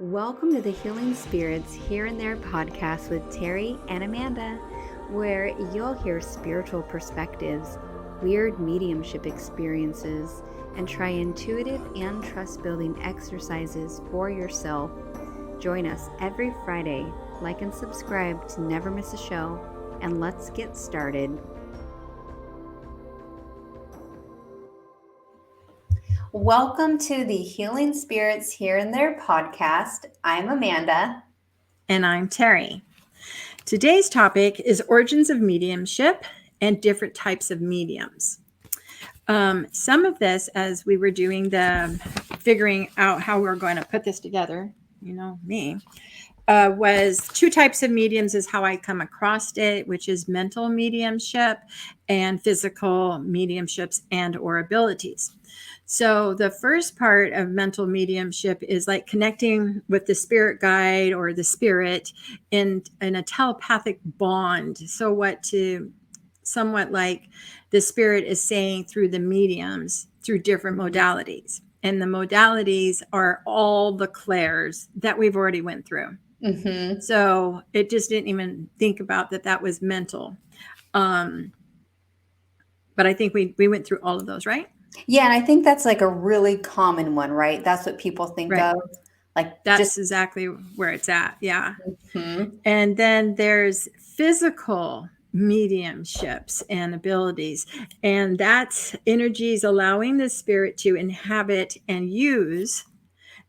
Welcome to the Healing Spirits Here and There podcast with Terri and Amanda, where you'll hear spiritual perspectives, weird mediumship experiences, and try intuitive and trust-building exercises for yourself. Join us every Friday. Like and subscribe to never miss a show, and let's get started. Welcome to the Healing Spirits Here and There podcast. I'm Amanda. And I'm Terri. Today's topic is origins of mediumship and different types of mediums. Some of this, as we were doing the figuring out how we're going to put this together, was two types of mediums is how I come across it, which is mental mediumship and physical mediumships and or abilities. So the first part of mental mediumship is like connecting with the spirit guide or the spirit in a telepathic bond. So somewhat like the spirit is saying through the mediums through different modalities. And the modalities are all the clairs that we've already went through. Mm-hmm. So it just didn't even think about that was mental. But I think we went through all of those, right? Yeah, and I think that's like a really common one, right? That's what people think of. Like that's exactly where it's at. Yeah. Mm-hmm. And then there's physical mediumships and abilities. And that's energies allowing the spirit to inhabit and use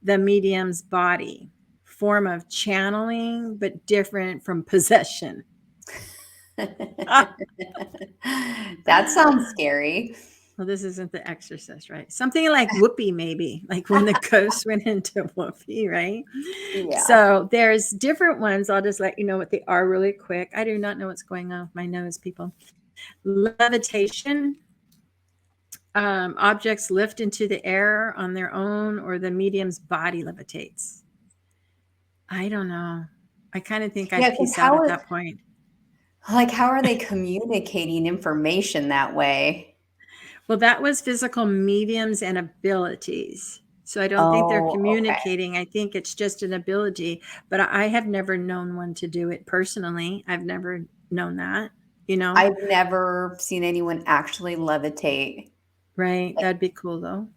the medium's body. Form of channeling, but different from possession. That sounds scary. Well, this isn't The Exorcist, right? Something like Whoopi, maybe, like when the ghost went into Whoopi, right? Yeah. So there's different ones. I'll just let you know what they are really quick. I do not know what's going on with my nose, people. Levitation. Objects lift into the air on their own, or the medium's body levitates. I don't know. I kind of think I'd peace out at that point. Like, how are they communicating information that way? Well, that was physical mediums and abilities. So I don't think they're communicating. Okay. I think it's just an ability, but I have never known one to do it personally. I've never known that, I've never seen anyone actually levitate. Right. That'd be cool though.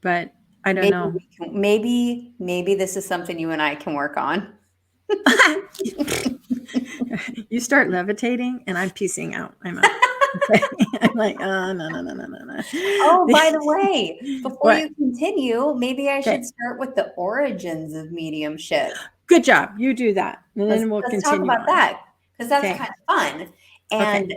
But I don't know. Maybe this is something you and I can work on. You start levitating and I'm piecing out. I'm out. I'm like, no. Oh, by the way, before you continue, maybe I should start with the origins of mediumship. Good job. You do that. And then we'll continue. Let's talk about that, because that's kind of fun. And,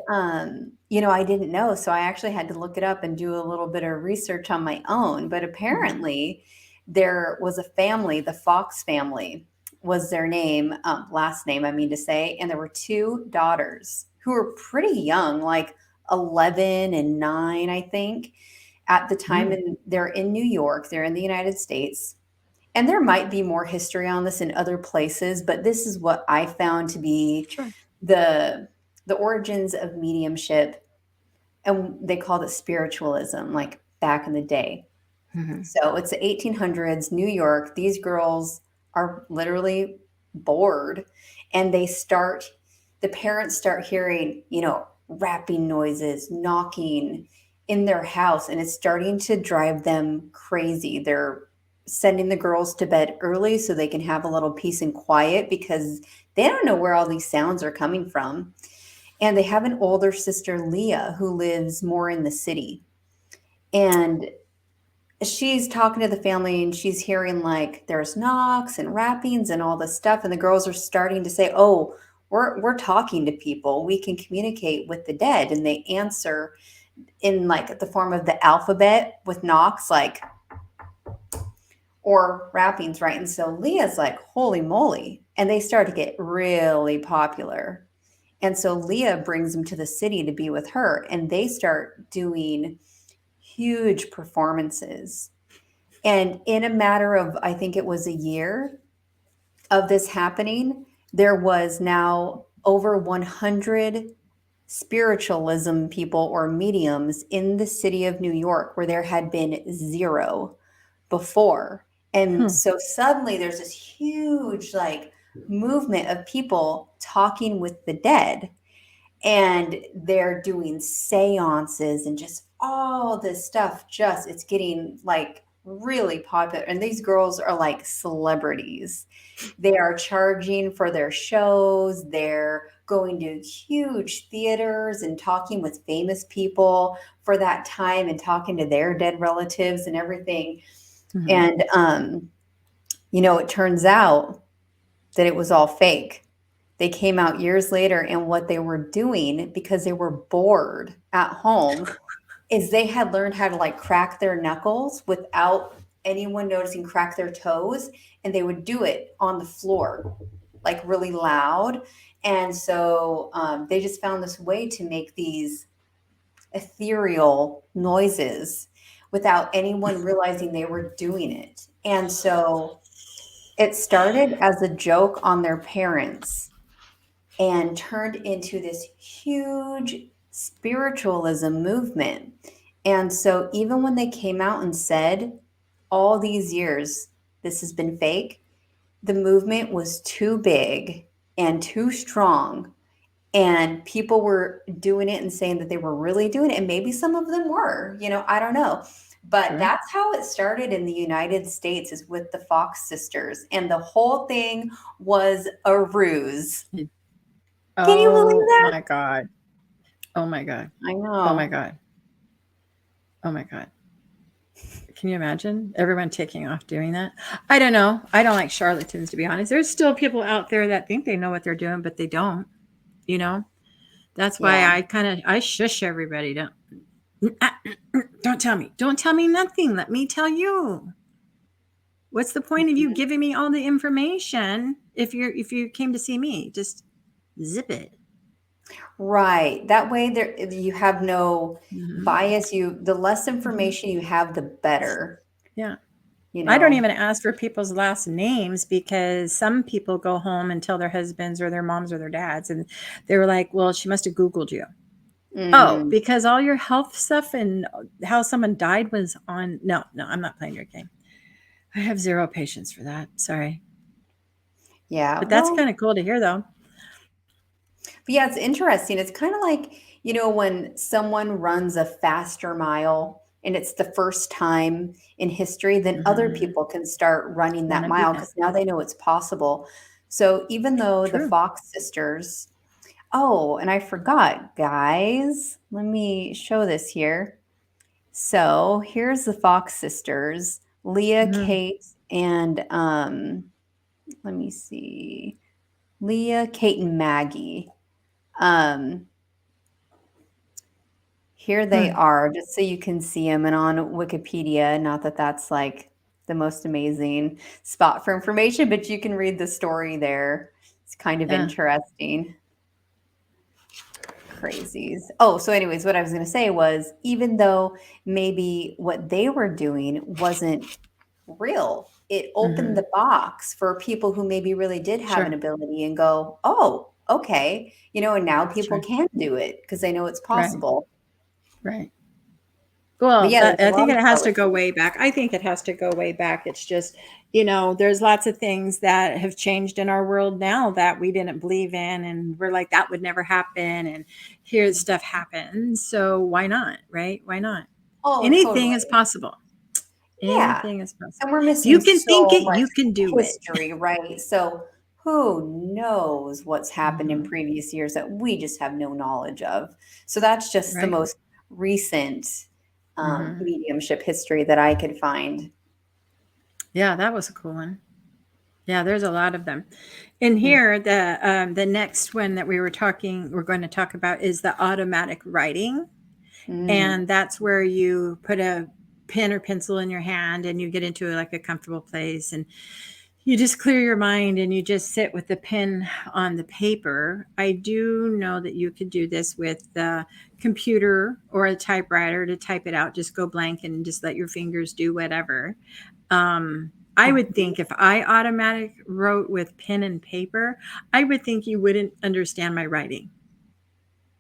I didn't know. So I actually had to look it up and do a little bit of research on my own. But apparently there was a family, the Fox family was their name, last name, I mean to say. And there were two daughters who were pretty young, like 11 and 9, I think, at the time. And they're in New York. They're in the United States. And there might be more history on this in other places, but this is what I found to be the origins of mediumship. And they called it spiritualism, like back in the day. Mm-hmm. So it's the 1800s, New York. These girls are literally bored, and the parents start hearing, rapping noises, knocking in their house, and it's starting to drive them crazy. They're sending the girls to bed early so they can have a little peace and quiet, because they don't know where all these sounds are coming from. And they have an older sister, Leah, who lives more in the city. And she's talking to the family, and she's hearing like there's knocks and rappings and all this stuff. And the girls are starting to say, oh, we're talking to people. We can communicate with the dead. And they answer in like the form of the alphabet with knocks, like, or rappings, right? And so Leah's like, holy moly. And they start to get really popular. And so Leah brings them to the city to be with her, and they start doing huge performances. And in a matter of, I think it was a year of this happening, there was now over 100 spiritualism people or mediums in the city of New York, where there had been 0 before. And so suddenly there's this huge like movement of people talking with the dead, and they're doing seances and just all this stuff. Just it's getting like really popular, and these girls are like celebrities. They are charging for their shows. They're going to huge theaters and talking with famous people for that time and talking to their dead relatives and everything. And it turns out that it was all fake. They came out years later, and what they were doing, because they were bored at home, is they had learned how to like crack their knuckles without anyone noticing, crack their toes, and they would do it on the floor, like really loud. And so they just found this way to make these ethereal noises without anyone realizing they were doing it. And so it started as a joke on their parents and turned into this huge spiritualism movement. And so even when they came out and said all these years this has been fake, the movement was too big and too strong, and people were doing it and saying that they were really doing it, and maybe some of them were, I don't know. But that's how it started in the United States, is with the Fox sisters, and the whole thing was a ruse. Can you believe that? Oh my God. Oh my God. I know. Oh my God. Oh my God. Can you imagine everyone taking off doing that? I don't know. I don't like charlatans, to be honest. There's still people out there that think they know what they're doing, but they don't. That's why I shush everybody. Don't tell me. Don't tell me nothing. Let me tell you. What's the point of you giving me all the information if you came to see me? Just zip it. Right. That way you have no bias. The less information you have, the better. Yeah. I don't even ask for people's last names, because some people go home and tell their husbands or their moms or their dads, and they were like, well, she must have Googled you. Oh, because all your health stuff and how someone died was on. No, I'm not playing your game. I have zero patience for that. Sorry. Yeah. But that's kind of cool to hear, though. But yeah, it's interesting. It's kind of like, when someone runs a faster mile and it's the first time in history, then other people can start running that mile because now they know it's possible. So even though the Fox sisters, and I forgot, guys, let me show this here. So here's the Fox sisters, Leah, Kate, and let me see, Leah, Kate, and Maggie. Here they are, just so you can see them, and on Wikipedia, not that that's like the most amazing spot for information, but you can read the story there. It's kind of interesting. Crazies. So anyways, what I was going to say was, even though maybe what they were doing wasn't real, it opened the box for people who maybe really did have an ability and go, oh, okay, and now people can do it because they know it's possible. Right. Well, yeah, I think it has to go way back. It's just, there's lots of things that have changed in our world now that we didn't believe in. And we're like, that would never happen. And here's stuff happens. So why not? Right? Why not? Anything is possible. Anything is possible. And we're missing you can think it, you can do history, right? So who knows what's happened in previous years that we just have no knowledge of. So that's just the most recent mediumship history that I could find. Yeah, that was a cool one. Yeah, there's a lot of them. In here, the next one that we're going to talk about is the automatic writing. And that's where you put a pen or pencil in your hand and you get into like a comfortable place and you just clear your mind and you just sit with the pen on the paper. I do know that you could do this with the computer or a typewriter to type it out. Just go blank and just let your fingers do whatever. I would think if I automatic wrote with pen and paper, I would think you wouldn't understand my writing.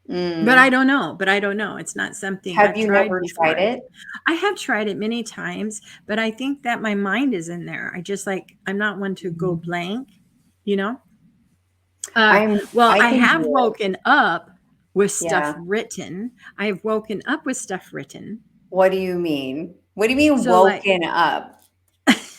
But I Mm. don't know. It's not something Have I've you tried never tried before. it? I have tried it many times, but I think that my mind is in there. I'm not one to go blank, you know? Well, I I can have do it. woken up with stuff Yeah. written. I have woken up with stuff written. What do you mean? What do you mean So, like, woken up?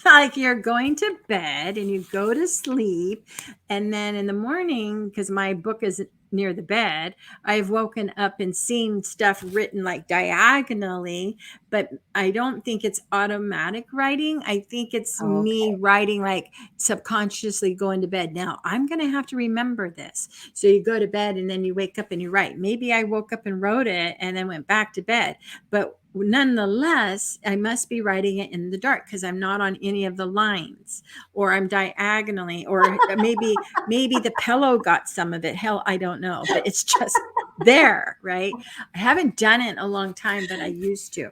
like you're going to bed and you go to sleep, and then in the morning, because my book is near the bed, I've woken up and seen stuff written like diagonally, but I don't think it's automatic writing. I think it's Oh, me okay. writing, like subconsciously going to bed. Now I'm going to have to remember this. So you go to bed and then you wake up and you write. Maybe I woke up and wrote it and then went back to bed, but nonetheless, I must be writing it in the dark because I'm not on any of the lines, or I'm diagonally, or maybe the pillow got some of it. Hell, I don't know, but it's just there, right? I haven't done it in a long time, but I used to.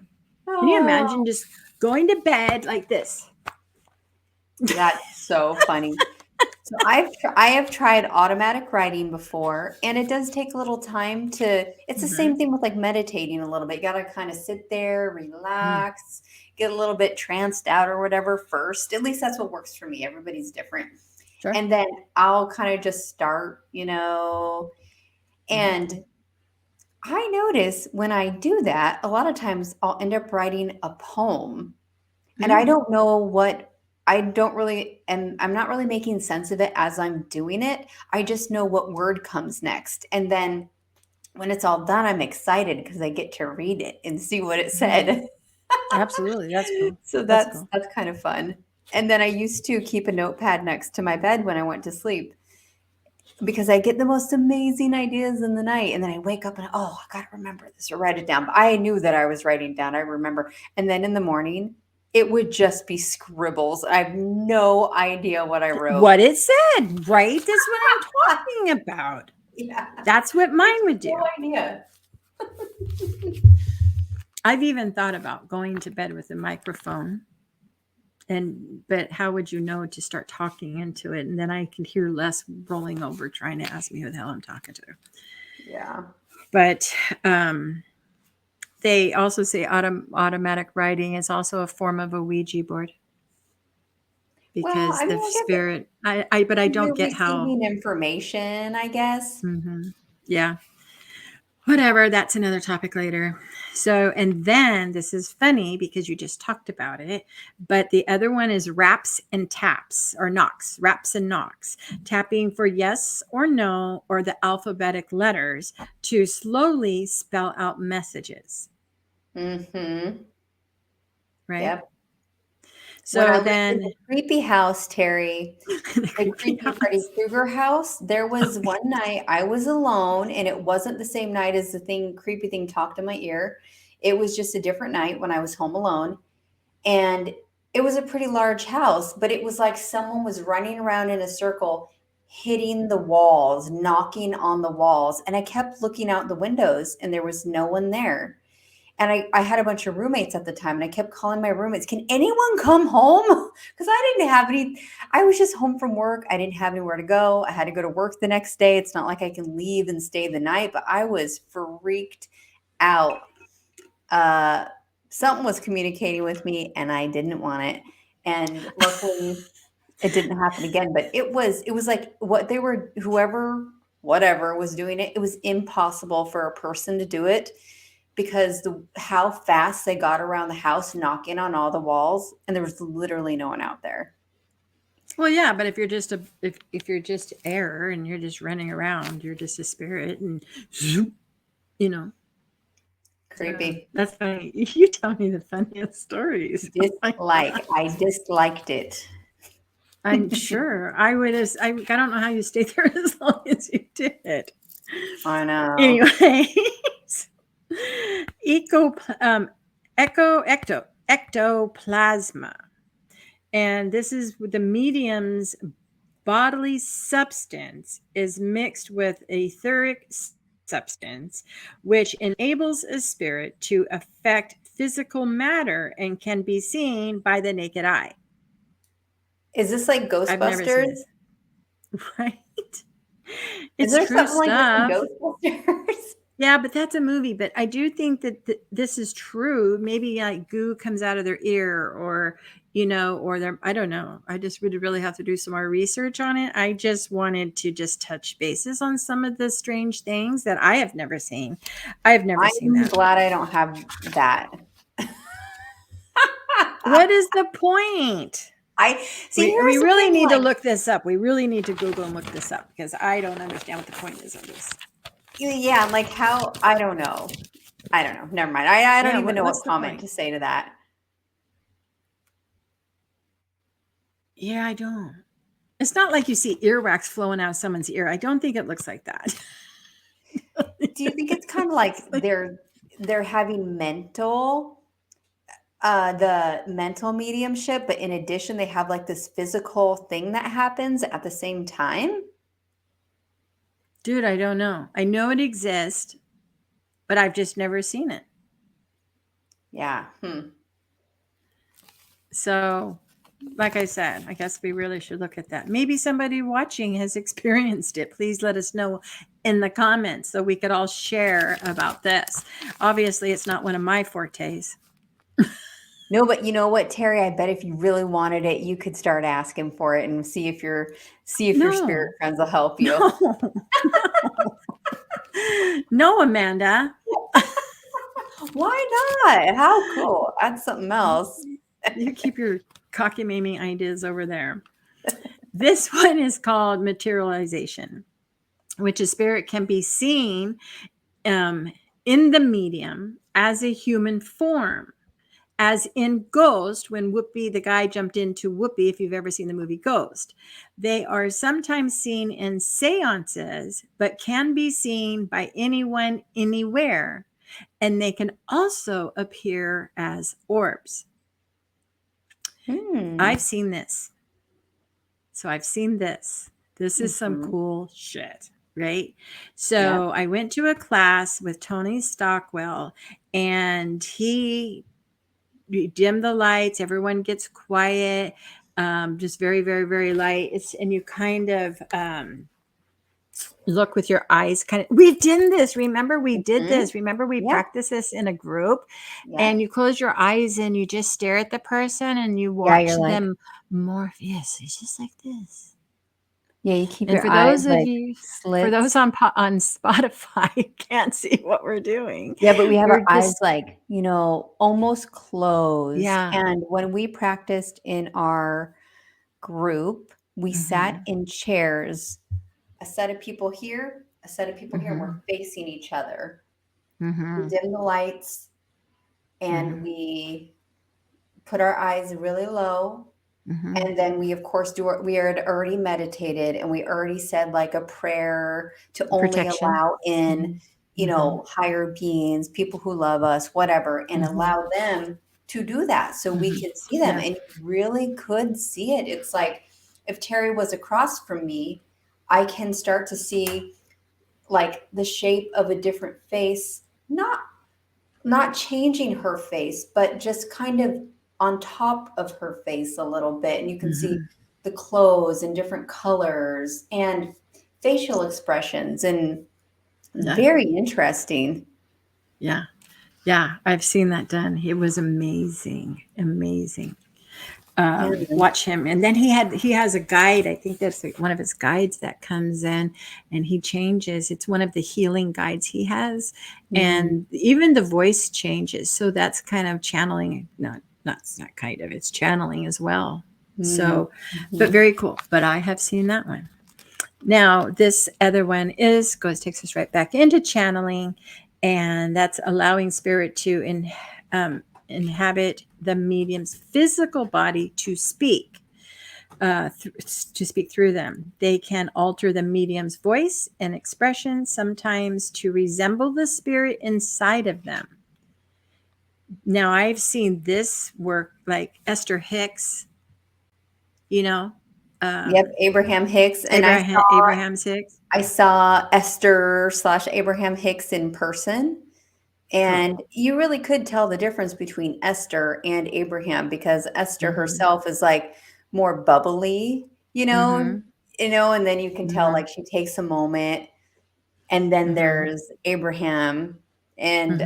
Can you imagine Oh, just going to bed like this? that's so funny. So I have tried automatic writing before, and it does take a little time to. It's the Mm-hmm. same thing with like meditating a little bit. You got to kind of sit there, Mm, relax, get a little bit tranced out or whatever first. At least that's what works for me. Everybody's different. sure. And then I'll kind of just start, Mm-hmm. and I notice when I do that, a lot of times I'll end up writing a poem, and I Mm. don't know what I don't really and I'm not really making sense of it as I'm doing it. I just know what word comes next. And then when it's all done, I'm excited because I get to read it and see what it Mm. said. Absolutely. That's cool. So That's that's cool. that's kind of fun. And then I used to keep a notepad next to my bed when I went to sleep because I get the most amazing ideas in the night. And then I wake up and, oh, I got to remember this or write it down. But I knew that I was writing down. I remember. And then in the morning, it would just be scribbles. I have no idea what I wrote. What it said, right? That's what I'm talking about. Yeah, That's what mine would no do. idea. I've even thought about going to bed with a microphone, but how would you know to start talking into it? And then I could hear Les rolling over trying to ask me who the hell I'm talking to. Yeah. But they also say automatic writing is also a form of a Ouija board, Well, because I mean, the I guess spirit. But I don't you're get how. receiving information, I guess. Mhm. Yeah. Whatever, that's another topic later. So, and then this is funny because you just talked about it, but the other one is raps and taps, or knocks, raps and knocks, tapping for yes or no or the alphabetic letters to slowly spell out messages, Mm-hmm. right? Yep. When I So lived in then the creepy house, Terry, the the creepy creepy Freddy house. Krueger house, there was one night I was alone, and it wasn't the same night as the creepy thing talked in my ear. It was just a different night when I was home alone. And it was a pretty large house, but it was like someone was running around in a circle, hitting the walls, knocking on the walls. And I kept looking out the windows, and there was no one there. And I had a bunch of roommates at the time, and I kept calling my roommates, can anyone come home? Because I didn't have any, I was just home from work. I didn't have anywhere to go. I had to go to work the next day. It's not like I can leave and stay the night, but I was freaked out. Uh, Something was communicating with me, and I didn't want it. And luckily, it didn't happen again. But it was like what they were, whoever, whatever was doing it. It was impossible for a person to do it because how fast they got around the house, knocking on all the walls, and there was literally no one out there. Well, yeah, but if you're just air and you're just running around, you're just a spirit, and zoom, you know. So Creepy. that's funny. You tell me the funniest stories. Oh my Dislike. god! I disliked it. I'm sure I would. I don't know how you stayed there as long as you did. I know. Anyways, eco ectoplasma, and this is the medium's bodily substance is mixed with etheric substance, which enables a spirit to affect physical matter and can be seen by the naked eye. Is this like I've never seen Ghostbusters? it. Right? Is It's there true something like this in stuff. Ghostbusters? Yeah, but that's a movie. But I do think that this is true. Maybe like goo comes out of their ear, or or their, I don't know. I just would really have to do some more research on it. I just wanted to just touch bases on some of the strange things that I have never seen. I have never seen I'm that. glad I don't have that. What is the point? I see. We Here's the really thing, need to like, look this up. We really need to Google and look this up, because I don't understand what the point is of this. yeah, like how, I don't know. Never mind. I don't even know what comment to say to that. Yeah, I don't. It's not like you see earwax flowing out of someone's ear. I don't think it looks like that. Do you think it's kind of like they're having the mental mediumship, but in addition they have like this physical thing that happens at the same time? Dude, I don't know. I know it exists, but I've just never seen it. Yeah. So, like I said, I guess we really should look at that. Maybe somebody watching has experienced it. Please let us know in the comments so we could all share about this. Obviously, it's not one of my fortes. No, but you know what, Terri? I bet if you really wanted it, you could start asking for it and see if your spirit friends will help you. No, Amanda. Why not? How cool. That's something else. You keep your cockamamie ideas over there. This one is called materialization, which a spirit can be seen in the medium as a human form, as in Ghost, when Whoopi, the guy, jumped into Whoopi, if you've ever seen the movie Ghost. They are sometimes seen in seances, but can be seen by anyone, anywhere. And they can also appear as orbs. I've seen this. So I've seen this. This is some cool shit, right? So I went to a class with Tony Stockwell, and he dimmed the lights. Everyone gets quiet, just very, very, very light. And you kind of look with your eyes. We've done this. Remember, we did this. Remember, we practiced this in a group. And you close your eyes and you just stare at the person and you watch them morph. Yes, it's just like this. Yeah, you keep and your for eyes those of like you, slits. For those on Spotify, can't see what we're doing. Yeah, but we have our eyes like, almost closed. Yeah. And when we practiced in our group, we sat in chairs, a set of people here, a set of people here, and we're facing each other. We dim the lights and we put our eyes really low. And then we, of course, we had already meditated and we already said like a prayer to only allow in, higher beings, people who love us, whatever, and allow them to do that so we could see them. And you really could see it. It's like if Terri was across from me, I can start to see like the shape of a different face, not changing her face, but just kind of on top of her face a little bit. And you can see the clothes in different colors and facial expressions, and very interesting. Yeah. Yeah. I've seen that done. It was amazing. Amazing. Watch him. And then he has a guide. I think that's one of his guides that comes in and he changes. It's one of the healing guides he has. And even the voice changes. So that's kind of channeling. Not kind of, it's channeling as well. So, but very cool. But I have seen that one. Now, this other one takes us right back into channeling. And that's allowing spirit to inhabit the medium's physical body to speak through them. They can alter the medium's voice and expression, sometimes to resemble the spirit inside of them. Now, I've seen this work like Esther Hicks, Abraham Hicks. And Abraham Hicks. I saw Esther/Abraham Hicks in person. And you really could tell the difference between Esther and Abraham, because Esther herself is like more bubbly, and then you can tell like she takes a moment And then Mm-hmm. there's Abraham. And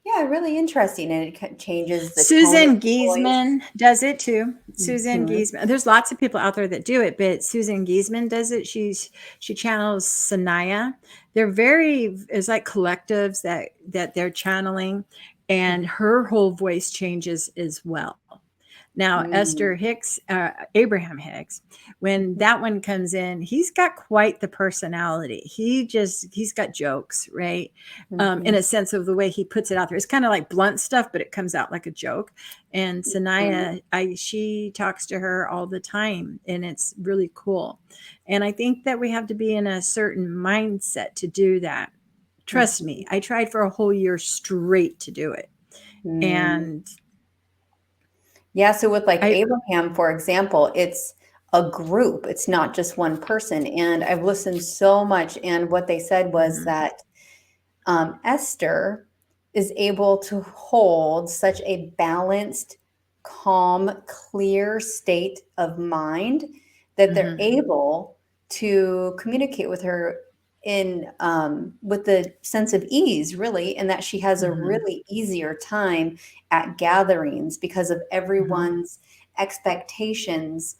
yeah, really interesting. And it changes the Suzanne tone of the Giesemann voice. does it too. Suzanne Mhm. Giesemann. There's lots of people out there that do it, but Suzanne Giesemann does it. She channels Sanaya. They're it's like collectives that they're channeling, and her whole voice changes as well. Now, Mm. Abraham Hicks, when that one comes in, he's got quite the personality. He's got jokes, right? In a sense of the way he puts it out there. It's kind of like blunt stuff, but it comes out like a joke. And Sanaya, she talks to her all the time, and it's really cool. And I think that we have to be in a certain mindset to do that. Trust me, I tried for a whole year straight to do it. And yeah, so with like Abraham, for example, it's a group. It's not just one person. And I've listened so much, and what they said was that Esther is able to hold such a balanced, calm, clear state of mind that they're able to communicate with her in with the sense of ease, really, and that she has a really easier time at gatherings because of everyone's expectations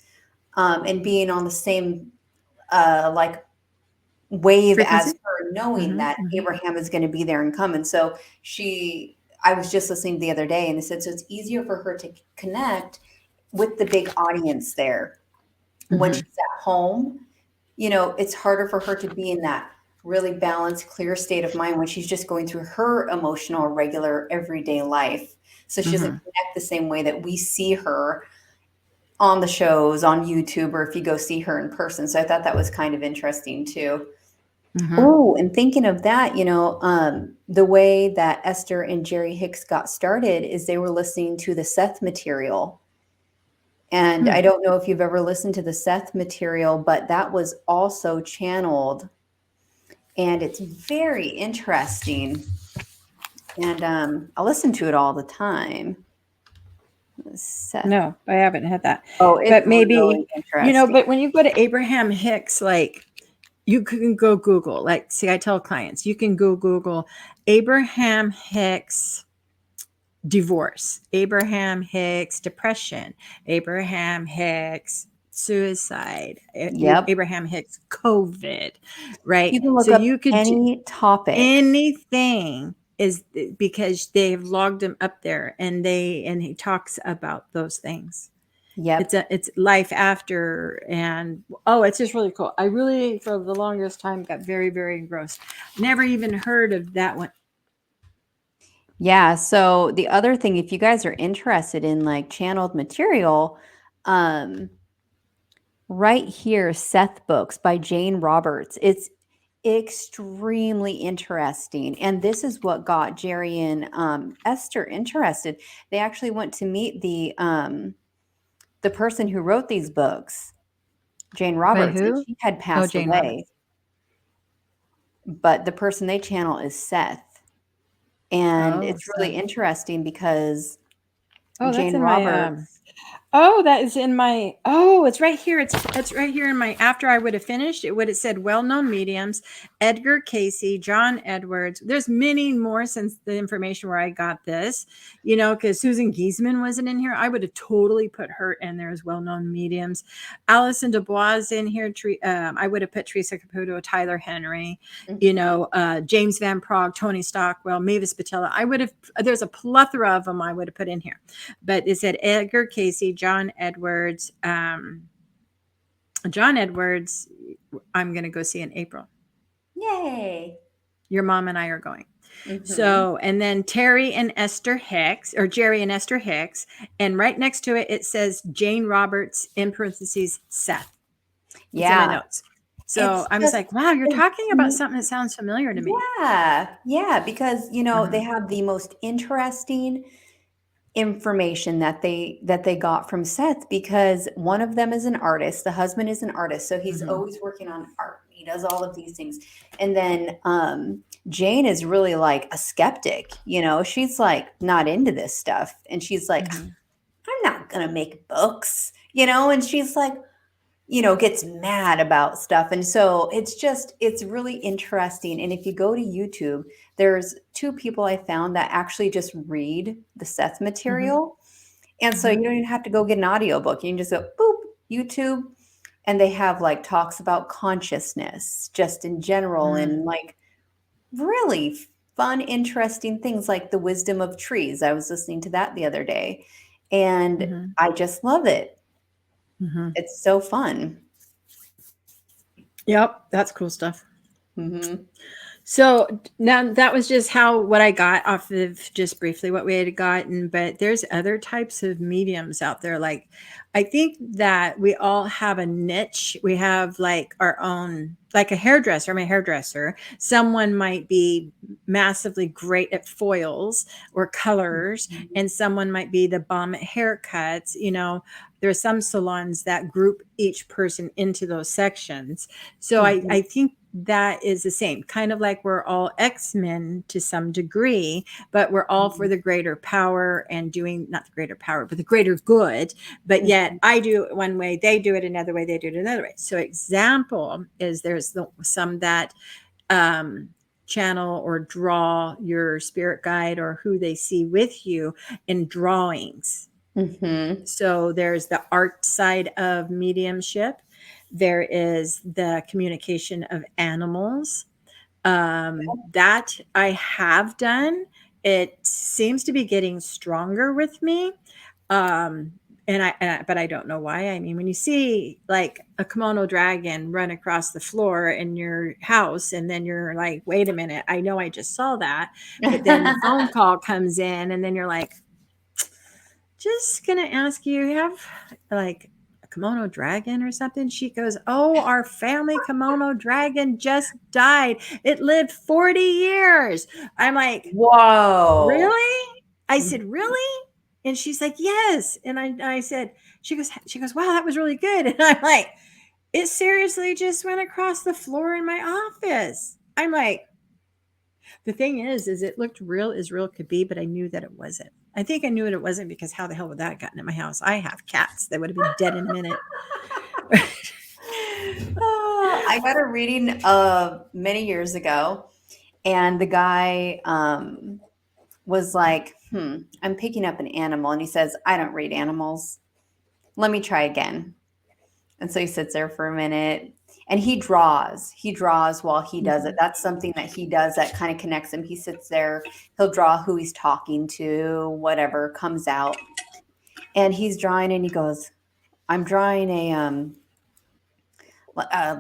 and being on the same like wave frequency. as her, knowing that Abraham is going to be there and come. And so I was just listening the other day, and they said, so it's easier for her to connect with the big audience there. When she's at home, it's harder for her to be in that really balanced, clear state of mind when she's just going through her emotional, regular, everyday life. So she doesn't connect the same way that we see her on the shows on YouTube, or if you go see her in person. So I thought that was kind of interesting too. Oh, and thinking of that, the way that Esther and Jerry Hicks got started is they were listening to the Seth material. And I don't know if you've ever listened to the Seth material, but that was also channeled. And it's very interesting. And I listen to it all the time. Seth. No, I haven't had that. Oh, it's but maybe, really interesting. but when you go to Abraham Hicks, like you can go Google, like, see, I tell clients, you can go Google Abraham Hicks divorce, Abraham Hicks depression, Abraham Hicks suicide, Yep. Abraham Hicks COVID, right? You can look So up you could any topic. anything is because they've logged him up there, and he talks about those things. Yep. It's life after, and it's just really cool. I really, for the longest time, got very, very engrossed. Never even heard of that one. Yeah. So the other thing, if you guys are interested in like channeled material, right here, Seth Books by Jane Roberts. It's extremely interesting. And this is what got Jerry and Esther interested. They actually went to meet the person who wrote these books, Jane Roberts. Who? And she had passed Jane away. Roberts. But the person they channel is Seth. And it's really interesting because Jane Roberts. That is in my, it's right here. It's right here in my, after I would have finished, it would have said well-known mediums, Edgar Cayce, John Edwards. There's many more since the information where I got this, because Susan Giesemann wasn't in here. I would have totally put her in there as well-known mediums. Allison DuBois in here. I would have put Theresa Caputo, Tyler Henry, James Van Praagh, Tony Stockwell, Mavis Pittilla. There's a plethora of them I would have put in here, but it said Edgar Cayce, John Edwards. I'm going to go see in April. Yay. Your mom and I are going. So, and then Terri and Esther Hicks, or Jerry and Esther Hicks. And right next to it, it says Jane Roberts, in parentheses, Seth. Yeah. It's in my notes. So I was like, wow, you're talking about something that sounds familiar to me. Yeah. Yeah. Because, they have the most interesting information that they got from Seth, because one of them is an artist. The husband is an artist. So he's always working on art. He does all of these things. And then Jane is really like a skeptic. She's like not into this stuff. And she's like, I'm not going to make books, and she's like, gets mad about stuff. And so it's really interesting. And if you go to YouTube, there's two people I found that actually just read the Seth material. And so you don't even have to go get an audiobook. You can just go, boop, YouTube. And they have like talks about consciousness just in general and like really fun, interesting things like the wisdom of trees. I was listening to that the other day and I just love it. It's so fun. Yep, that's cool stuff. Mm-hmm. So now that was just what I got off of just briefly what we had gotten, but there's other types of mediums out there. Like, I think that we all have a niche. We have like our own, like a hairdresser, my hairdresser. Someone might be massively great at foils or colors, and someone might be the bomb at haircuts. There are some salons that group each person into those sections. So I think that is the same, kind of like we're all X-Men to some degree, but we're all for the greater power and doing not the greater power, but the greater good. But yet I do it one way, they do it another way, they do it another way. So example is there's some that channel or draw your spirit guide or who they see with you in drawings. So there's the art side of mediumship. There is the communication of animals that I have done. It seems to be getting stronger with me. But I don't know why. I mean, when you see like a kimono dragon run across the floor in your house, and then you're like, wait a minute, I know I just saw that. But then the phone call comes in, and then you're like, just gonna ask you have like a kimono dragon or something? She goes, oh, our family kimono dragon just died. It lived 40 years. I'm like, whoa, really? I said, really? And she's like, yes. And I said, she goes, wow, that was really good. And I'm like, it seriously just went across the floor in my office. I'm like, the thing is it looked real as real could be, but I knew that it wasn't. I think I knew it wasn't because how the hell would that have gotten in my house? I have cats that would have been dead in a minute. I got a reading many years ago, and the guy was like, I'm picking up an animal. And he says, I don't read animals. Let me try again. And so he sits there for a minute and he draws while he does it. That's something that he does that kind of connects him. He sits there, he'll draw who he's talking to, whatever comes out. And he's drawing and he goes, I'm drawing a,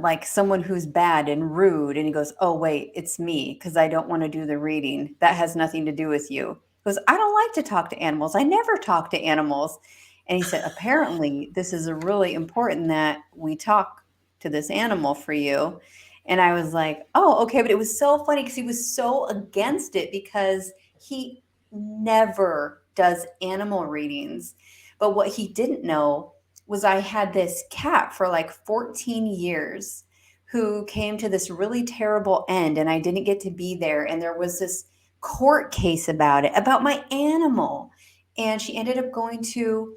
like someone who's bad and rude. And he goes, oh, wait, it's me because I don't want to do the reading. That has nothing to do with you. He goes, I don't like to talk to animals. I never talk to animals. And he said, apparently, this is really important that we talk to this animal for you. And I was like, oh, okay. But it was so funny because he was so against it because he never does animal readings. But what he didn't know was I had this cat for like 14 years who came to this really terrible end and I didn't get to be there. And there was this court case about it, about my animal. And she ended up going to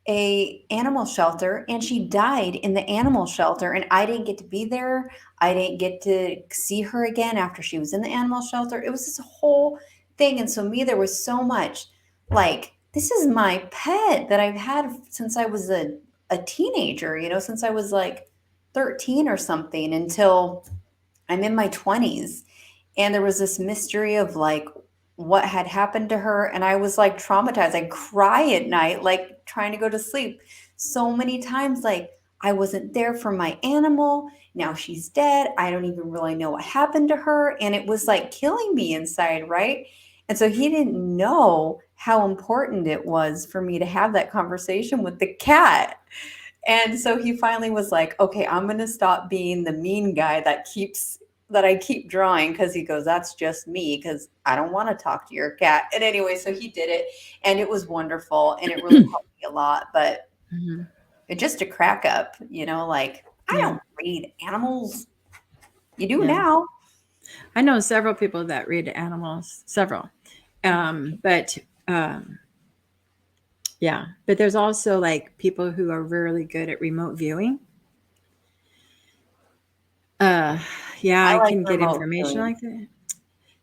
a animal shelter and she died in the animal shelter and I didn't get to be there. I didn't get to see her again after she was in the animal shelter. It was this whole thing. And so there was so much like, this is my pet that I've had since I was a teenager, since I was like 13 or something until I'm in my 20s. And there was this mystery of like what had happened to her. And I was like traumatized. I cry at night, like trying to go to sleep so many times. Like I wasn't there for my animal. Now she's dead. I don't even really know what happened to her. And it was like killing me inside, right? And so he didn't know how important it was for me to have that conversation with the cat. And so he finally was like, okay, I'm going to stop being the mean guy that I keep drawing, because he goes, that's just me, because I don't want to talk to your cat. And anyway, so he did it and it was wonderful and it really helped me a lot. But it just a crack up, like I don't read animals. You do now. I know several people that read animals, several. But there's also like people who are really good at remote viewing. Yeah, I I like can get remote information viewing. like that.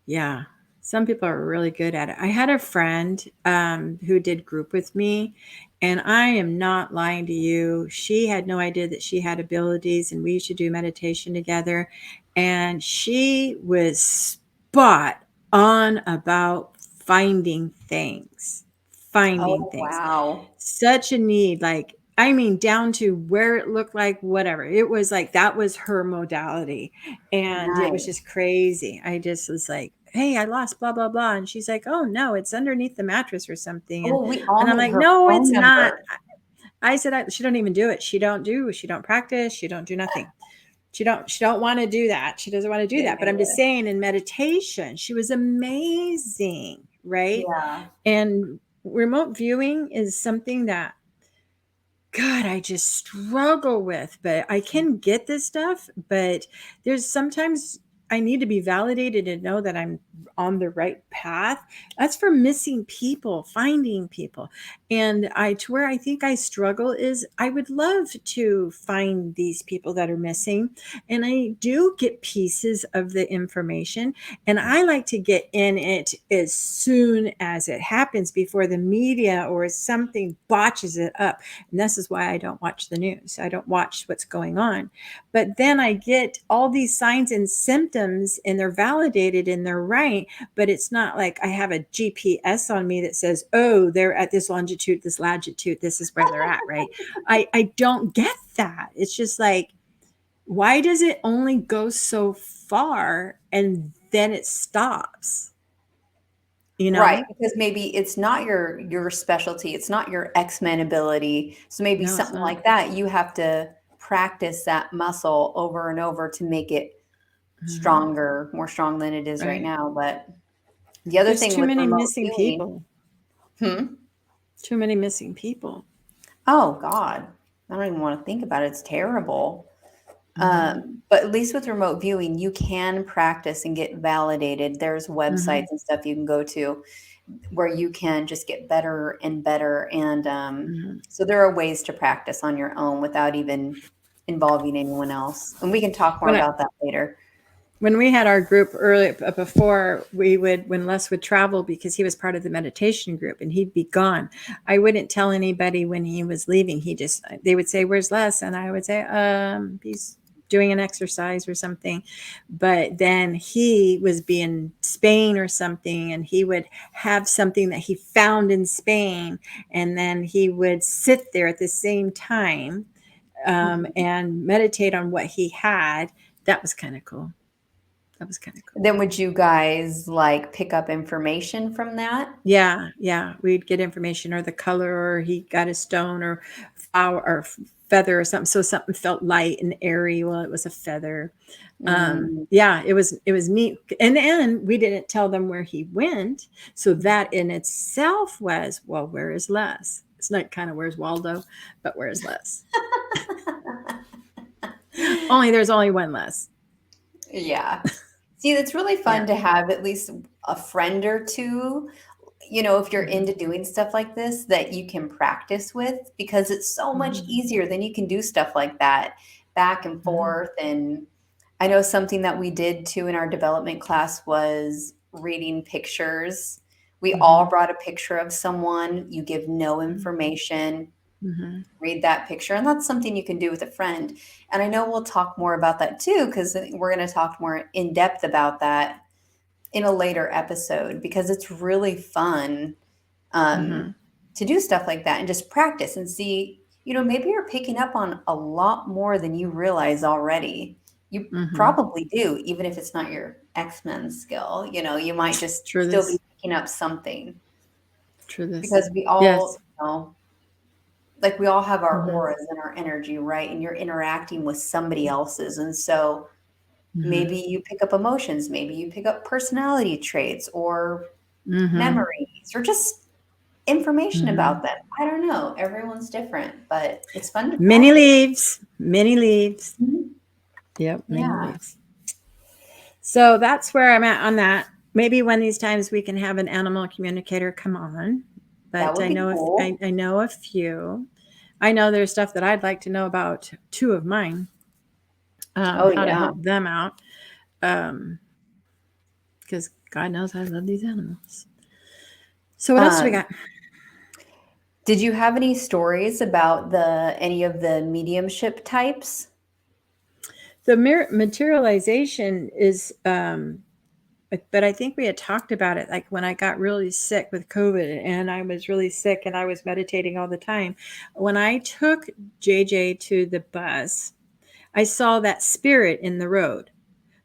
Yeah. Some people are really good at it. I had a friend who did group with me, and I am not lying to you. She had no idea that she had abilities, and we used to do meditation together. And she was spot on about finding things, finding Oh, things. wow. Such a need, like, I mean, down to where it looked like, whatever. It was like that was her modality. And it was Nice. just crazy. I just was like, hey, I lost blah, blah, blah. And she's like, oh, no, it's underneath the mattress or something. Oh, we all And I'm need like, her no, it's phone not. number. I said, she don't even do it. She don't practice. She don't do nothing. She don't want to do that. She doesn't want to do that. But I'm just saying, in meditation, she was amazing. Right. Yeah. And remote viewing is something that, God, I just struggle with, but I can get this stuff. But there's sometimes I need to be validated to know that I'm on the right path. That's for missing people, finding people. And to where I think I struggle is I would love to find these people that are missing. And I do get pieces of the information, and I like to get in it as soon as it happens before the media or something botches it up. And this is why I don't watch the news. I don't watch what's going on. But then I get all these signs and symptoms, and they're validated and they're right. But it's not like I have a GPS on me that says, oh, they're at this longitude, this latitude, this is where they're at, right? I don't get that. It's just like, why does it only go so far and then it stops? You know? Right, because maybe it's not your specialty, it's not your X-Men ability. So maybe No, it's something not. like that, you have to practice that muscle over and over to make it Mhm. stronger, more strong than it is right Right. now. But the other There's thing too with many remote missing viewing, people. hmm? Too many missing people. Oh God, I don't even want to think about it. It's terrible. Mm-hmm. But at least with remote viewing, you can practice and get validated. There's Mm-hmm. websites and stuff you can go to where you can just get better and better. And Mm-hmm. so there are ways to practice on your own without even involving anyone else. And we can talk more When I, about that later. when we had our group early before, when Les would travel, because he was part of the meditation group and he'd be gone, I wouldn't tell anybody when he was leaving. They would say, where's Les? And I would say, he's doing an exercise or something. But then he was in Spain or something, and he would have something that he found in Spain, and then he would sit there at the same time Mhm. and meditate on what he had. That was kind of cool. That was kind of cool. Then would you guys like pick up information from that? Yeah. We'd get information, or the color, or he got a stone or flower or feather or something. So something felt light and airy. Well, it was a feather. Mm. Yeah, it was neat. And we didn't tell them where he went. So that in itself was, well, where is Les? It's not kind of where's Waldo, but where's Les? There's only one Les. Yeah. See, that's really fun Yeah. to have at least a friend or two, if you're Mm-hmm. into doing stuff like this, that you can practice with, because it's so much Mm-hmm. easier than you can do stuff like that back and Mm-hmm. forth. And I know something that we did too in our development class was reading pictures. We all Mm-hmm. brought a picture of someone, you give no information, Mm-hmm. read that picture, and that's something you can do with a friend. And I know we'll talk more about that too, because we're going to talk more in depth about that in a later episode, because it's really fun Mm-hmm. to do stuff like that and just practice and see, maybe you're picking up on a lot more than you realize already. You Mm-hmm. probably do, even if it's not your X-Men skill. You might just True still be this. picking up something, True this. because we all, Yes. like we all have our Mm-hmm. auras and our energy, right? And you're interacting with somebody else's. And so Mm-hmm. maybe you pick up emotions, maybe you pick up personality traits or Mm-hmm. memories or just information Mm-hmm. about them. I don't know. Everyone's different, but it's fun to Many practice. leaves. Many leaves. Mhm. Yep. Many Yeah, leaves. So that's where I'm at on that. Maybe one of these times we can have an animal communicator come on. that But would I be know if cool. I know a few. I know there's stuff that I'd like to know about two of mine. Oh, how to yeah. help them out. Because God knows I love these animals. So what else do we got? Did you have any stories about any of the mediumship types? The materialization is, but I think we had talked about it, like when I got really sick with COVID and I was really sick and I was meditating all the time. When I took JJ to the bus, I saw that spirit in the road,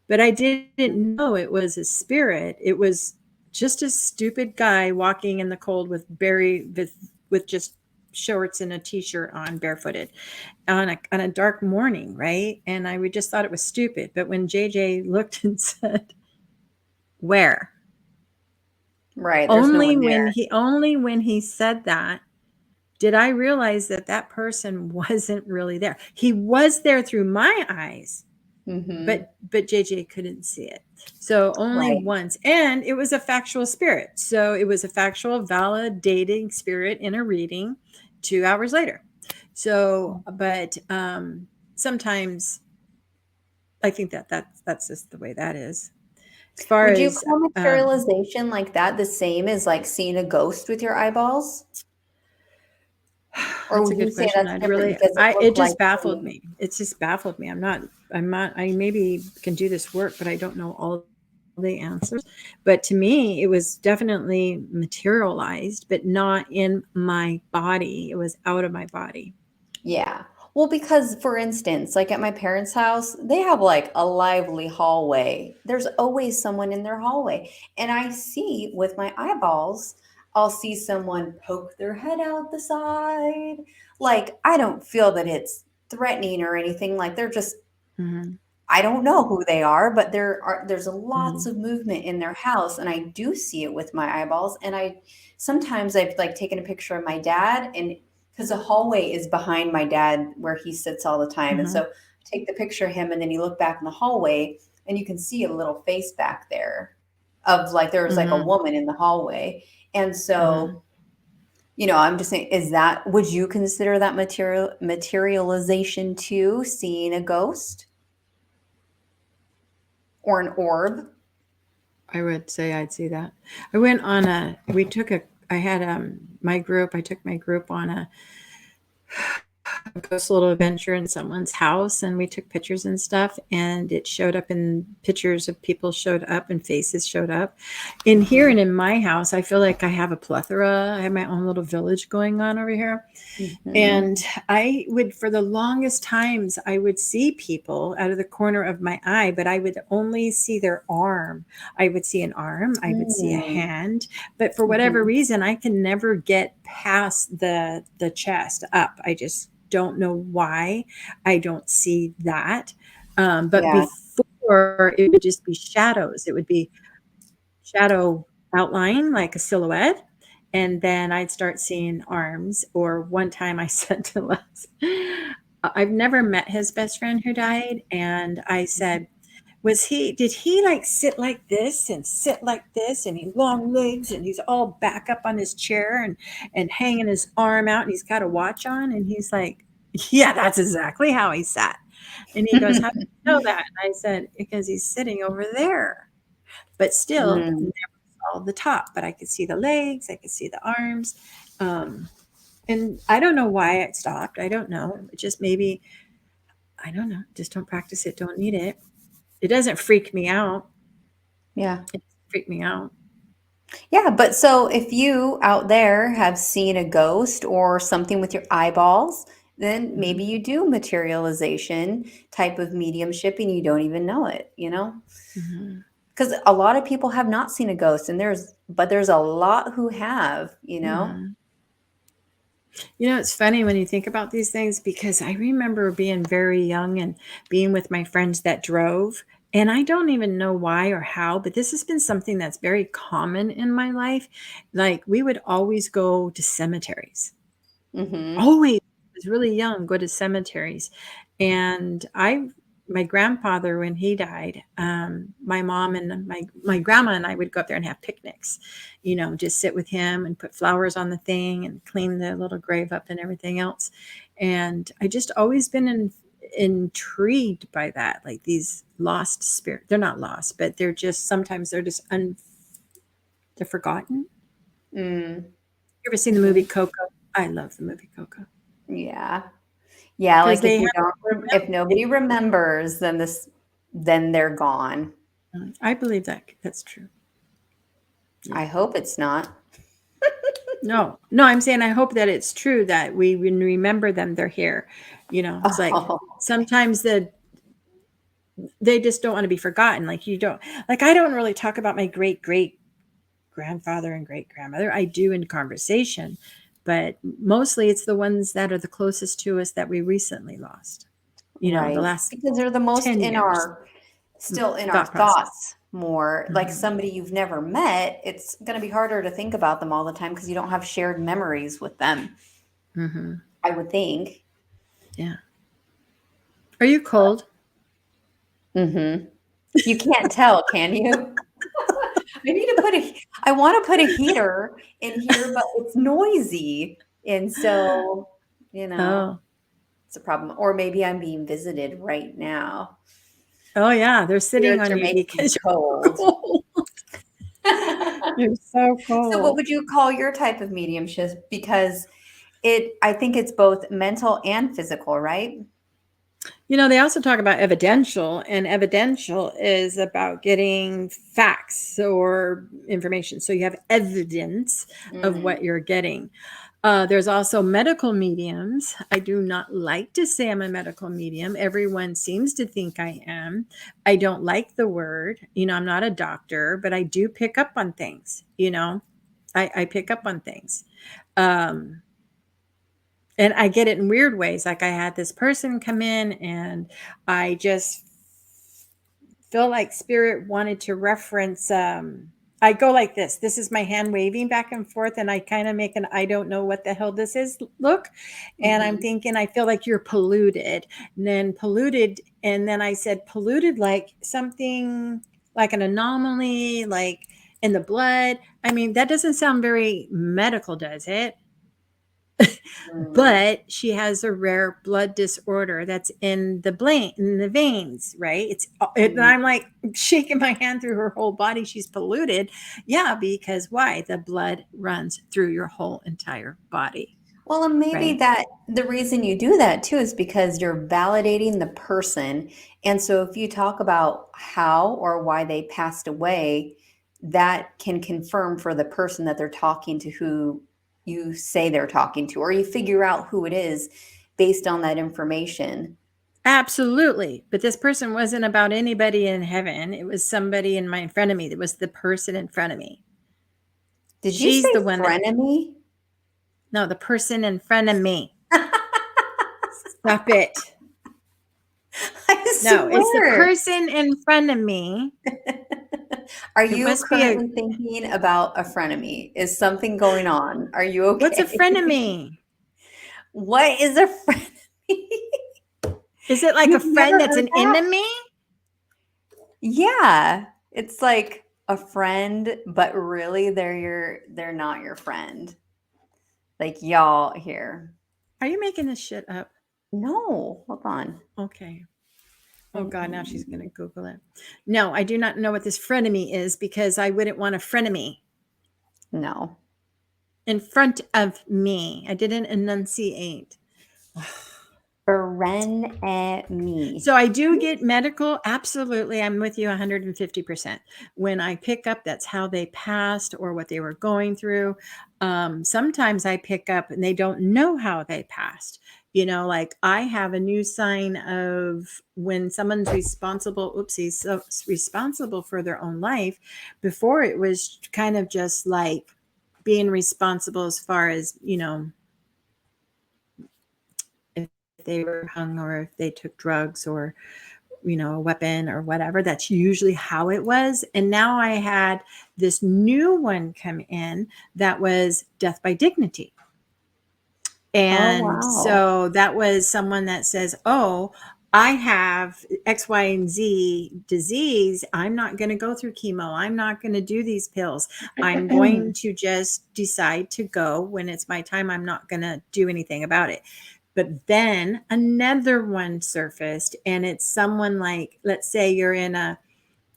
but I didn't know it was a spirit. It was just a stupid guy walking in the cold with just shorts and a t-shirt on, barefooted, on a dark morning, right? And I would just thought it was stupid. But when JJ looked and said, "Where?" Right. There's no Only one when there. he said that did I realize that person wasn't really there. He was there through my eyes, Mm-hmm. but JJ couldn't see it. So only Right. once. And it was a factual spirit. So it was a factual validating spirit in a reading 2 hours later. So, but sometimes I think that's just the way that is. As far Would you as call materialization like that the same as like seeing a ghost with your eyeballs? Or that's a would you good say question. that's different because it It looked like just baffled seeing? me. It's just baffled me. I maybe can do this work, but I don't know all the answers. But to me, it was definitely materialized, but not in my body. It was out of my body. Yeah. Well, because for instance, like at my parents' house, they have like a lively hallway. There's always someone in their hallway. And I see with my eyeballs, I'll see someone poke their head out the side. Like I don't feel that it's threatening or anything. Like they're just, Mm-hmm. I don't know who they are, but there's lots Mm-hmm. of movement in their house, and I do see it with my eyeballs. And I sometimes I've like taken a picture of my dad, and because the hallway is behind my dad where he sits all the time, and Mm-hmm. so I take the picture of him, and then you look back in the hallway, and you can see a little face back there of like there was like a Mm-hmm. woman in the hallway, and Mm-hmm. so I'm just saying, would you consider that materialization too, seeing a ghost or an orb? I would say I'd see that. I went on a, we took a, I had my group, I took my group on a ghost little adventure in someone's house, and we took pictures and stuff, and it showed up in pictures of people showed up and faces showed up in here. Mhm, And in my house, I feel like I have a plethora. I have my own little village going on over here. mhm. And I would, for the longest times, I would see people out of the corner of my eye, but I would only see their arm. I would see an arm, I would see a Mm, hand, but for whatever mhm. reason, I can never get past the chest up. I just don't know why I don't see that. But Yeah. before, it would just be shadows. It would be shadow outline, like a silhouette. And then I'd start seeing arms. Or one time I said to Les, I've never met his best friend who died. And I said, did he like sit like this and sit like this? And he long legs and he's all back up on his chair and hanging his arm out and he's got a watch on. And he's like, yeah, that's exactly how he sat. And he goes, how do you know that? And I said, because he's sitting over there. But still, Mm, all the top, but I could see the legs, I could see the arms. Um, and I don't know why it stopped. I don't know. It just maybe, I don't know. Just don't practice it. Don't need it. It doesn't freak me out. yeah. It doesn't freak me out. Yeah, but so if you out there have seen a ghost or something with your eyeballs, then Mm-hmm. maybe you do materialization type of mediumship and you don't even know it, Mm-hmm. Because a lot of people have not seen a ghost and there's a lot who have. Mm-hmm. It's funny when you think about these things because I remember being very young and being with my friends that drove. And I don't even know why or how, but this has been something that's very common in my life. Like we would always go to cemeteries. Mhm. Always, I was really young, go to cemeteries. And my grandfather, when he died, my mom and my grandma and I would go up there and have picnics, just sit with him and put flowers on the thing and clean the little grave up and everything else. And I just always been intrigued by that. Like these lost spirit. They're not lost, but they're just, sometimes they're just, they're forgotten. Mm. You ever seen the movie Coco? I love the movie Coco. Yeah. Yeah. Because Like if they you have, don't, if nobody remembers, then they're gone. I believe that that's true. Yeah. I hope it's not. No, I'm saying I hope that it's true that we remember them, they're here. It's like sometimes they just don't want to be forgotten. Like I don't really talk about my great grandfather and great grandmother. I do in conversation, but mostly it's the ones that are the closest to us that we recently lost. Right. The last Because they're the most 10 in years. still in our Thought process. thoughts more. Like somebody you've never met, it's going to be harder to think about them all the time because you don't have shared memories with them. I would think. Yeah. Are you cold? You can't tell, can you? I want to put a heater in here, but it's noisy. And so, it's a problem. Or maybe I'm being visited right now. Oh yeah, they're sitting on you because you're cold. You're so cold. So what would you call your type of mediumship? Because I think it's both mental and physical, right? They also talk about evidential, and evidential is about getting facts or information. So you have evidence of what you're getting. There's also medical mediums. I do not like to say I'm a medical medium. Everyone seems to think I am. I don't like the word. I'm not a doctor, but I do pick up on things. I pick up on things. And I get it in weird ways. Like I had this person come in and I just feel like spirit wanted to reference. I go like this. This is my hand waving back and forth. And I kind of make an, I don't know what the hell this is look. And I'm thinking, I feel like you're polluted. And then polluted. And then I said polluted, like something like an anomaly, like in the blood. I mean, that doesn't sound very medical, does it? But she has a rare blood disorder that's in the veins, right? And I'm like shaking my hand through her whole body. She's polluted. Yeah, because why? The blood runs through your whole entire body. Well, and maybe that the reason you do that too is because you're validating the person. And so if you talk about how or why they passed away, that can confirm for the person that they're talking to who you say they're talking to, or you figure out who it is based on that information. Absolutely. But this person wasn't about anybody in heaven. It was somebody in front of me. It was the person in front of me. Did you say frenemy? No, the person in front of me. Stop it. No, it's the person in front of me. Are you currently thinking about a frenemy? Is something going on? Are you okay? What's a frenemy? What is a frenemy? Is it like a friend that's an enemy? Yeah. It's like a friend, but really they're not your friend. Like y'all here. Are you making this shit up? No, hold on. Okay. Oh God, now she's going to Google it. No, I do not know what this frenemy is because I wouldn't want a frenemy. No. In front of me. I didn't enunciate. Frenemy. So I do get medical. Absolutely. I'm with you 150%. When I pick up, that's how they passed or what they were going through. Sometimes I pick up and they don't know how they passed. Like I have a new sign of when someone's responsible for their own life. Before it was kind of just like being responsible as far as, if they were hung or if they took drugs or, a weapon or whatever. That's usually how it was. And now I had this new one come in that was death by dignity. And so that was someone that says, oh, I have X, Y, and Z disease. I'm not going to go through chemo. I'm not going to do these pills. I'm going to just decide to go when it's my time. I'm not going to do anything about it. But then another one surfaced, and it's someone like, let's say you're in a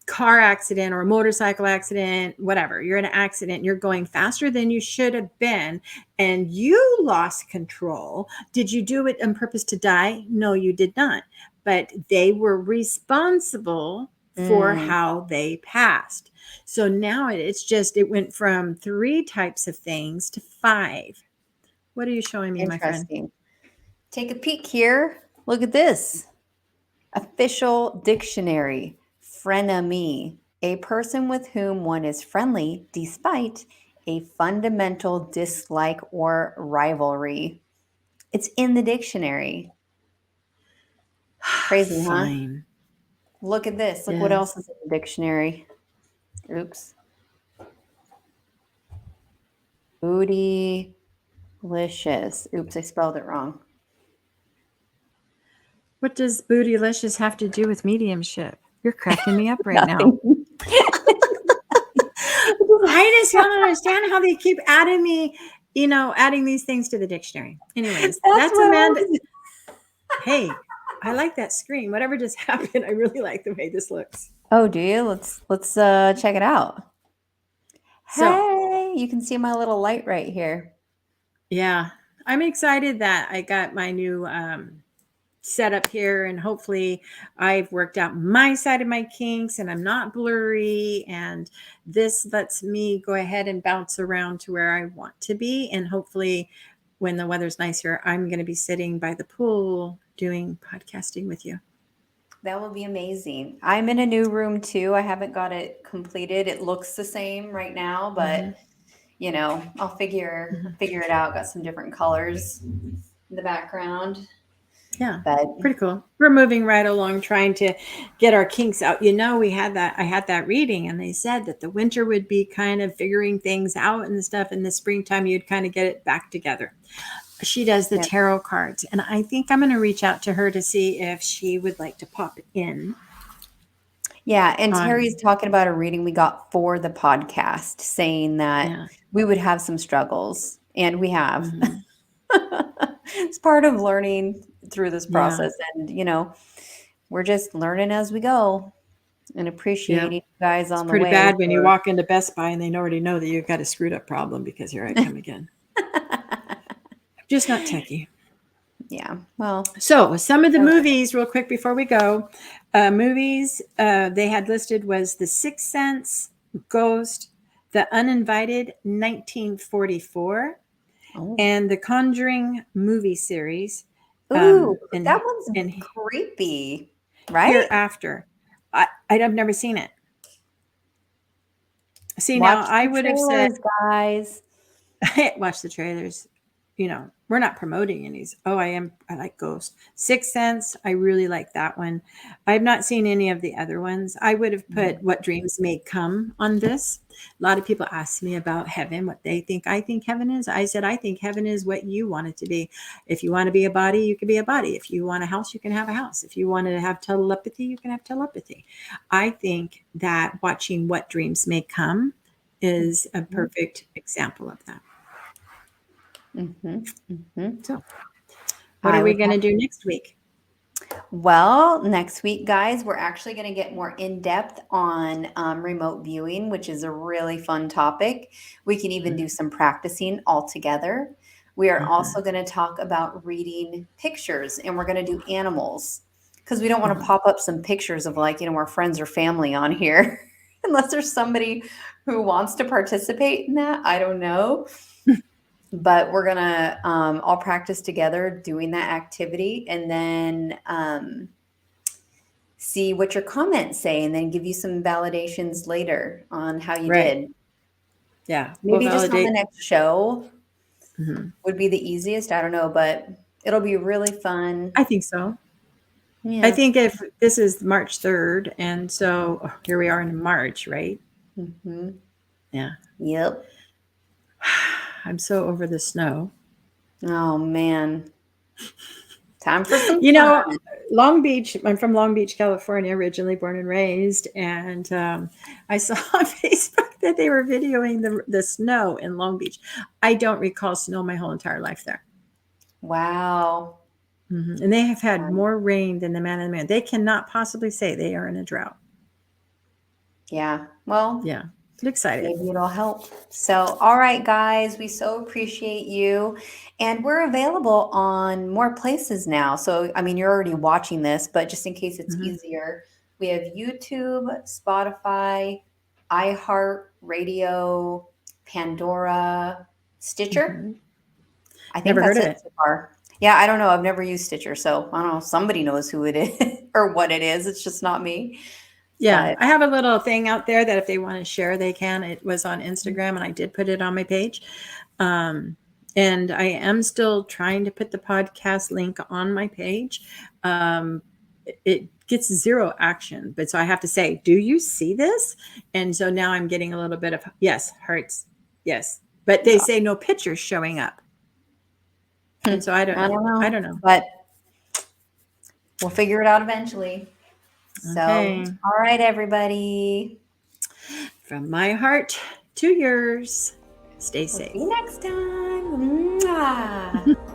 car accident or a motorcycle accident, whatever. You're in an accident, you're going faster than you should have been, and you lost control. Did you do it on purpose to die? No, you did not. But they were responsible for how they passed. So now it went from 3 types of things to 5. What are you showing me, my friend? Interesting. Take a peek here. Look at this. Official dictionary. Frenemy. A person with whom one is friendly despite a fundamental dislike or rivalry. It's in the dictionary. Crazy, huh? Fine. Look at this. Look what else is in the dictionary. Oops. Bootylicious. Oops, I spelled it wrong. What does bootylicious have to do with mediumship? You're cracking me up right now. I just don't understand how they keep adding these things to the dictionary. Anyways, that's Amanda. Hey, I like that screen. Whatever just happened, I really like the way this looks. Oh, do you? Let's check it out. Hey, you can see my little light right here. Yeah, I'm excited that I got my new setup here, and hopefully I've worked out my side of my kinks and I'm not blurry, and this lets me go ahead and bounce around to where I want to be. And hopefully when the weather's nicer, I'm going to be sitting by the pool doing podcasting with you. That will be amazing. I'm in a new room too. I haven't got it completed. It looks the same right now, but I'll figure it out. Got some different colors in the background. Yeah, but pretty cool. We're moving right along, trying to get our kinks out. I had that reading, and they said that the winter would be kind of figuring things out and stuff. In the springtime, you'd kind of get it back together. She does the tarot cards, and I think I'm going to reach out to her to see if she would like to pop in. Yeah, and Terry's talking about a reading we got for the podcast, saying that we would have some struggles, and we have. It's part of learning through this process, and we're just learning as we go and appreciating you guys on the way. It's pretty bad when you walk into Best Buy and they already know that you've got a screwed up problem, because here I come again. Just not techie. Yeah. Well, so some of the movies, real quick before we go, movies they had listed was The Sixth Sense, Ghost, The Uninvited, 1944. And The Conjuring movie series. Ooh, that one's creepy, right? Hereafter. I've never seen it. See, now I would have said, guys, watch the trailers. We're not promoting any. I like Ghost. Sixth Sense, I really like that one. I've not seen any of the other ones. I would have put What Dreams May Come on this. A lot of people ask me about heaven, what they think I think heaven is. I said, I think heaven is what you want it to be. If you want to be a body, you can be a body. If you want a house, you can have a house. If you want to have telepathy, you can have telepathy. I think that watching What Dreams May Come is a perfect example of that. So what are we going to do next week? Well, next week, guys, we're actually going to get more in depth on remote viewing, which is a really fun topic. We can even do some practicing all together. We are also going to talk about reading pictures, and we're going to do animals, because we don't want to pop up some pictures of our friends or family on here unless there's somebody who wants to participate in that. I don't know. But we're going to all practice together doing that activity, and then see what your comments say, and then give you some validations later on how you did. Yeah. Maybe just on the next show would be the easiest. I don't know, but it'll be really fun. I think so. Yeah. I think if this is March 3rd, and so here we are in March, right? Yeah. Yep. I'm so over the snow. Oh, man. Time for some fun. Long Beach, I'm from Long Beach, California, originally born and raised. And I saw on Facebook that they were videoing the snow in Long Beach. I don't recall snow my whole entire life there. Wow. And they have had more rain than the man and the moon. They cannot possibly say they are in a drought. Yeah. Well, yeah. I'm excited. Maybe it'll help. So, all right, guys, we so appreciate you. And we're available on more places now. So, I mean, you're already watching this, but just in case it's easier, we have YouTube, Spotify, iHeartRadio, Pandora, Stitcher. I think Never that's heard of it so far. Yeah, I don't know. I've never used Stitcher, so I don't know. Somebody knows who it is or what it is. It's just not me. Yeah, But I have a little thing out there that if they want to share, they can. It was on Instagram, and I did put it on my page. And I am still trying to put the podcast link on my page. It gets zero action, but so I have to say, do you see this? And so now I'm getting a little bit of yes, hearts, yes, but they say no pictures showing up. And so I don't know. But we'll figure it out eventually. Okay. So, all right, everybody. From my heart to yours, stay safe. See you next time. Mwah.